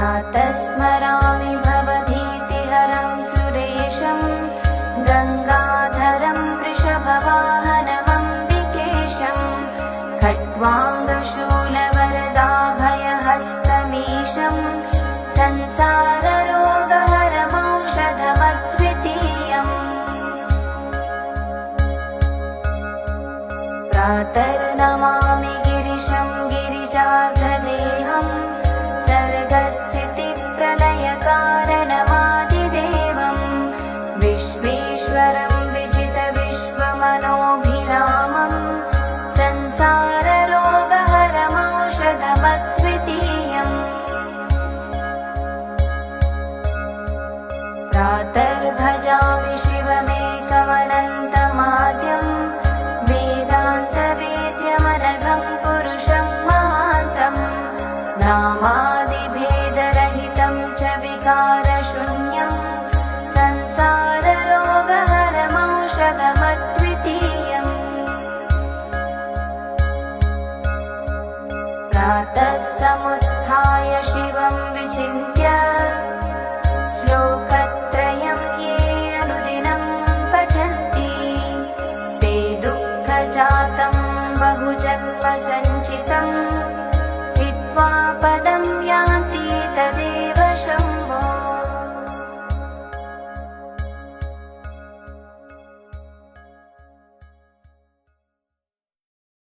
प्रातः स्मरामि भवभीतिहरं सुरेशं गङ्गाधरं वृषभवाहनमम्बिकेशं खट्वाङ्गशूलवरदाभयहस्तमीशं संसाररोगहरमौषधमद्वितीयम् प्रातर्नमामि गिरिशं गिरिजार्धदेहं सर्गस्थितिप्रलयकारणमादिदेवं विश्वेश्वरं विजितविश्वमनोभिरामं संसाररोगहरमौषधमद्वितीयम् प्रातर्भजामि शिवमेकमनन्तमाद्यं वेदान्तवेद्यमनघं पुरुषं महान्तं नामादिभेदरहितं च विकारशून्यं संसाररोगहरमौषधमद्वितीयम् प्रातः समुत्थाय शिवं विचिन्त्य श्लोकत्रयं ये अनुदिनं पठन्ति ते दुःखजातं बहुजन्मसञ्चितं हित्वा पदं यान्ति तदेव